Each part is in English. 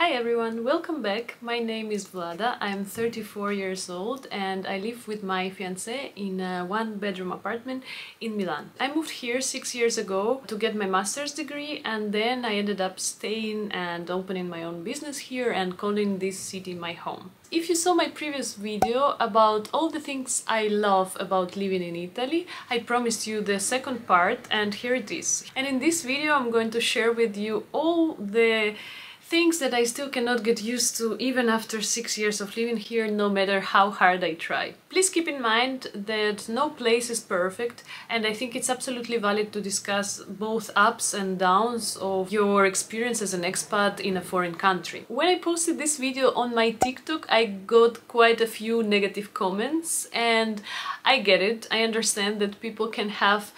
Hi everyone, welcome back. My name is Vlada. I'm 34 years old and I live with my fiancé in a one-bedroom apartment in Milan. I moved here 6 years ago to get my master's degree, and then I ended up staying and opening my own business here and calling this city my home. If you saw my previous video about all the things I love about living in Italy, I promised you the second part, and here it is. And in this video I'm going to share with you all the things that I still cannot get used to even after 6 years of living here, no matter how hard I try. Please keep in mind that no place is perfect, and I think it's absolutely valid to discuss both ups and downs of your experience as an expat in a foreign country. When I posted this video on my TikTok, I got quite a few negative comments, and I get it. I understand that people can have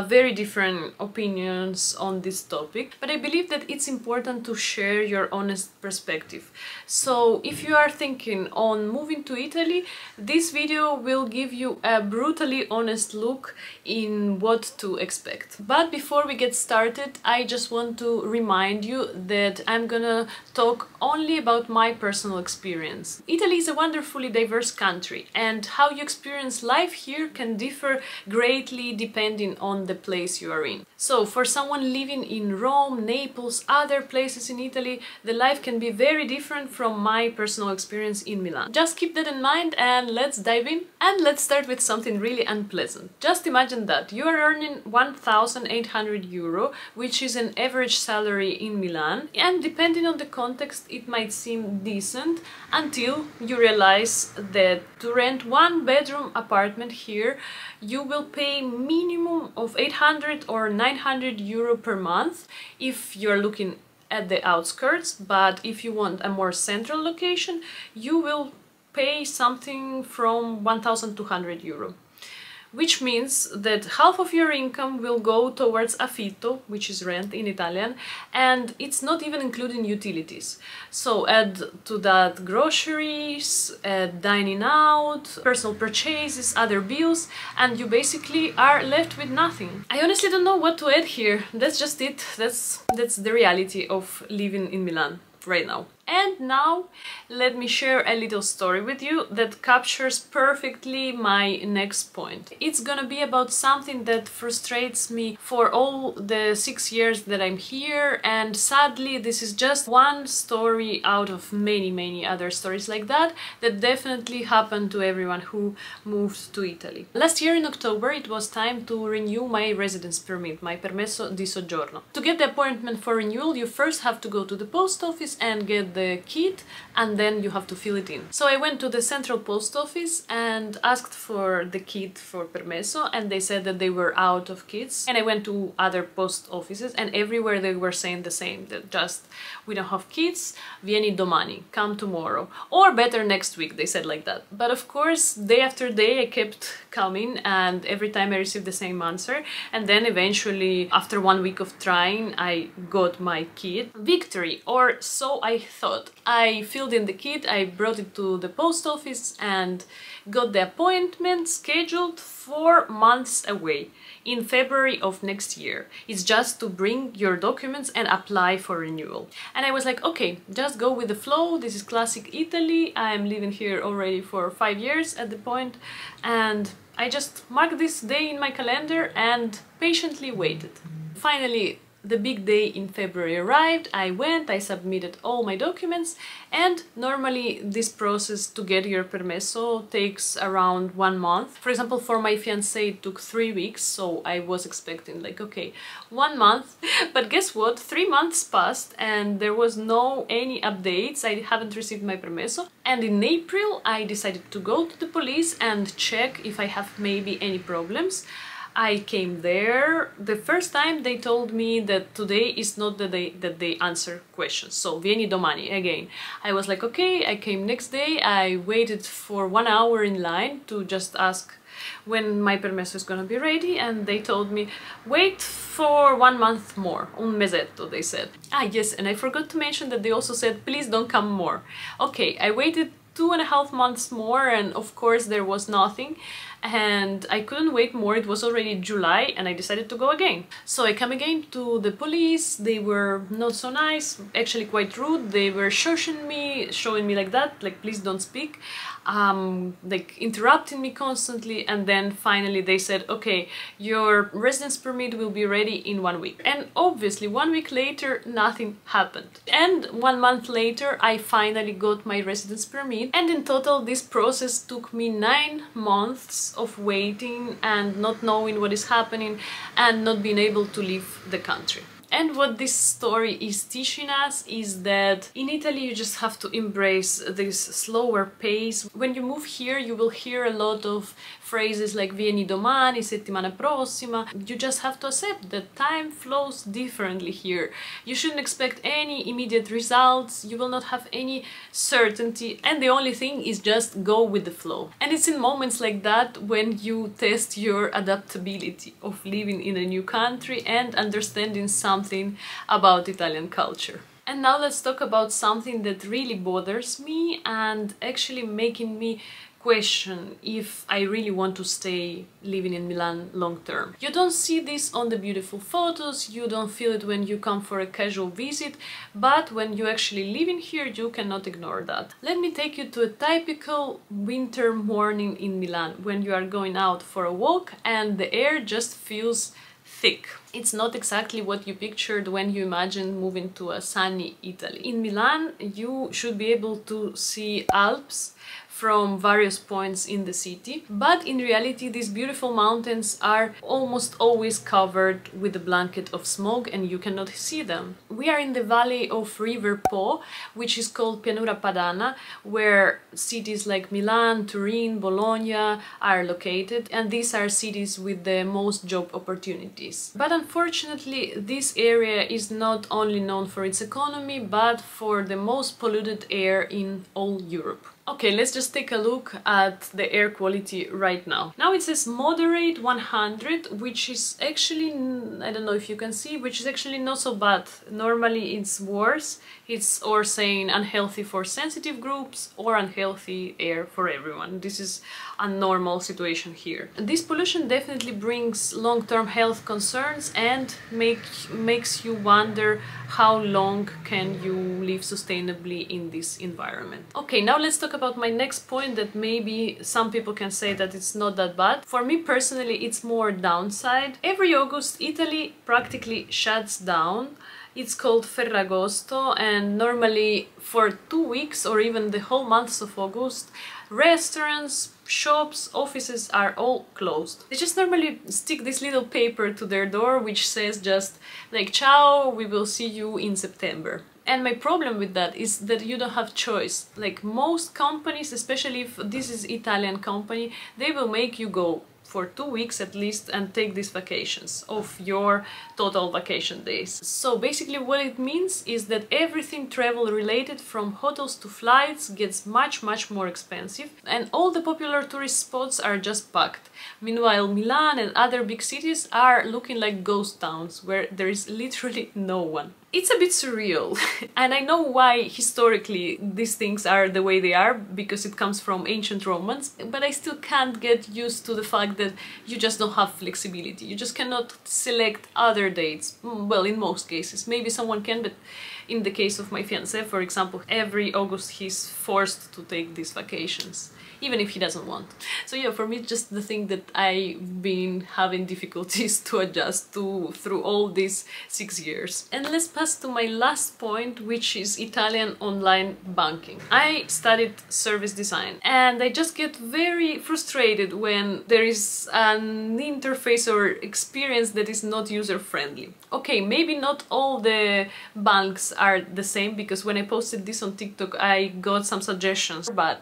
very different opinions on this topic, but I believe that it's important to share your honest perspective. So if you are thinking on moving to Italy, this video will give you a brutally honest look in what to expect. But before we get started, I just want to remind you that I'm gonna talk only about my personal experience. Italy is a wonderfully diverse country, and how you experience life here can differ greatly depending on the place you are in. So for someone living in Rome, Naples, other places in Italy, the life can be very different from my personal experience in Milan. Just keep that in mind and let's dive in. And let's start with something really unpleasant. Just imagine that you are earning 1,800 euro, which is an average salary in Milan, and depending on the context it might seem decent until you realize that to rent one bedroom apartment here you will pay minimum of 800 or 900 euro per month if you're looking at the outskirts, but if you want a more central location you will pay something from 1,200 euro. Which means that half of your income will go towards affitto, which is rent in Italian, and it's not even including utilities. So add to that groceries, dining out, personal purchases, other bills, and you basically are left with nothing. I honestly don't know what to add here. That's just it. That's the reality of living in Milan right now. And now let me share a little story with you that captures perfectly my next point. It's gonna be about something that frustrates me for all the 6 years that I'm here, and sadly this is just one story out of many other stories like that that definitely happened to everyone who moved to Italy. Last year in October it was time to renew my residence permit, my permesso di soggiorno. To get the appointment for renewal you first have to go to the post office and get the kit, and then you have to fill it in. So I went to the central post office and asked for the kit for permesso, and they said that they were out of kits. And I went to other post offices and everywhere they were saying the same, that just we don't have kits, vieni domani, come tomorrow, or better next week, they said like that. But of course day after day I kept coming, and every time I received the same answer, and then eventually after 1 week of trying I got my kit. Victory, or so I thought. I filled in the kit, I brought it to the post office and got the appointment scheduled 4 months away, in February of next year. It's just to bring your documents and apply for renewal. And I was like, okay, just go with the flow, this is classic Italy, I'm living here already for 5 years at the point, and I just marked this day in my calendar and patiently waited. Finally, the big day in February arrived, I went, I submitted all my documents, and normally this process to get your permesso takes around 1 month. For example, for my fiancé it took 3 weeks, so I was expecting like, okay, 1 month. But guess what? 3 months passed and there was no any updates, I haven't received my permesso. And in April I decided to go to the police and check if I have maybe any problems. I came there. The first time they told me that today is not the day that they answer questions, so vieni domani again. I was like, okay, I came next day, I waited for 1 hour in line to just ask when my permesso is gonna be ready, and they told me wait for 1 month more, un mesetto, they said. Ah yes, and I forgot to mention that they also said please don't come more. Okay, I waited 2.5 months more, and of course there was nothing. and I couldn't wait more. It was already July and I decided to go again. So I come again to the police. They were not so nice, actually quite rude. They were showing me like that, like please don't speak, like interrupting me constantly, and then finally they said, okay, your residence permit will be ready in 1 week. And obviously 1 week later nothing happened, and 1 month later I finally got my residence permit, and in total this process took me 9 months of waiting and not knowing what is happening and not being able to leave the country. And what this story is teaching us is that in Italy you just have to embrace this slower pace. When you move here you will hear a lot of phrases like vieni domani, settimana prossima. You just have to accept that time flows differently here. You shouldn't expect any immediate results, you will not have any certainty, and the only thing is just go with the flow. And it's in moments like that when you test your adaptability of living in a new country and understanding something about Italian culture. And now let's talk about something that really bothers me and actually making me question if I really want to stay living in Milan long term. You don't see this on the beautiful photos, you don't feel it when you come for a casual visit, but when you actually live in here you cannot ignore that. Let me take you to a typical winter morning in Milan when you are going out for a walk and the air just feels thick. It's not exactly what you pictured when you imagined moving to a sunny Italy. In Milan you should be able to see Alps from various points in the city, but in reality these beautiful mountains are almost always covered with a blanket of smog and you cannot see them. We are in the valley of River Po, which is called Pianura Padana, where cities like Milan, Turin, Bologna are located, and these are cities with the most job opportunities. But unfortunately this area is not only known for its economy, but for the most polluted air in all Europe. Okay, let's just take a look at the air quality right now. Now it says moderate 100, which is actually, I don't know if you can see, which is actually not so bad. Normally it's worse. It's or saying unhealthy for sensitive groups or unhealthy air for everyone. This is a normal situation here. This pollution definitely brings long-term health concerns and makes you wonder how long can you live sustainably in this environment. Okay, now let's talk about my next point that maybe some people can say that it's not that bad. For me personally, it's more downside. Every August, Italy practically shuts down. It's called Ferragosto, and normally for 2 weeks or even the whole months of August, restaurants, shops, offices are all closed. They just normally stick this little paper to their door which says just like, ciao, we will see you in September. And my problem with that is that you don't have choice. Like most companies, especially if this is Italian company, they will make you go for 2 weeks at least and take these vacations of your total vacation days. So basically what it means is that everything travel related from hotels to flights gets much more expensive, and all the popular tourist spots are just packed. Meanwhile, Milan and other big cities are looking like ghost towns where there is literally no one. It's a bit surreal, and I know why historically these things are the way they are, because it comes from ancient Romans, but I still can't get used to the fact that you just don't have flexibility. You just cannot select other dates. Well, in most cases. Maybe someone can, but in the case of my fiancé, for example, every August he's forced to take these vacations, even if he doesn't want. So yeah, for me it's just the thing that I've been having difficulties to adjust to through all these 6 years. And let's pass to my last point, which is Italian online banking. I studied service design and I just get very frustrated when there is an interface or experience that is not user-friendly. Okay, maybe not all the banks are the same, because when I posted this on TikTok I got some suggestions, but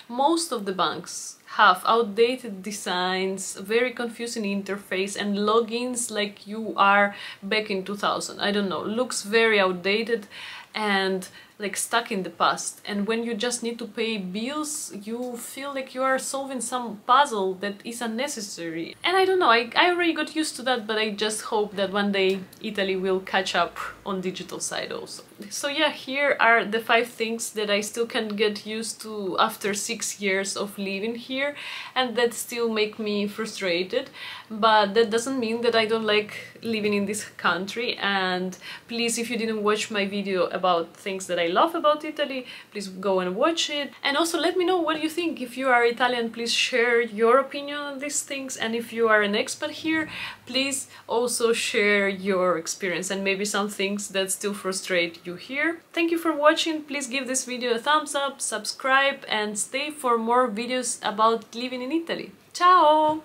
most of the banks have outdated designs, very confusing interface, and logins like you are back in 2000. I don't know, looks very outdated, and like stuck in the past, and when you just need to pay bills you feel like you are solving some puzzle that is unnecessary. And I don't know, I already got used to that, but I just hope that one day Italy will catch up on digital side also. So yeah, here are the 5 things that I still can get used to after 6 years of living here, and that still make me frustrated, but that doesn't mean that I don't like living in this country. And please, if you didn't watch my video about things that I love about Italy, please go and watch it. And also let me know what you think. If you are Italian, please share your opinion on these things, and if you are an expat here, please also share your experience and maybe some things that still frustrate you here. Thank you for watching. Please give this video a thumbs up, subscribe, and stay for more videos about living in Italy. Ciao!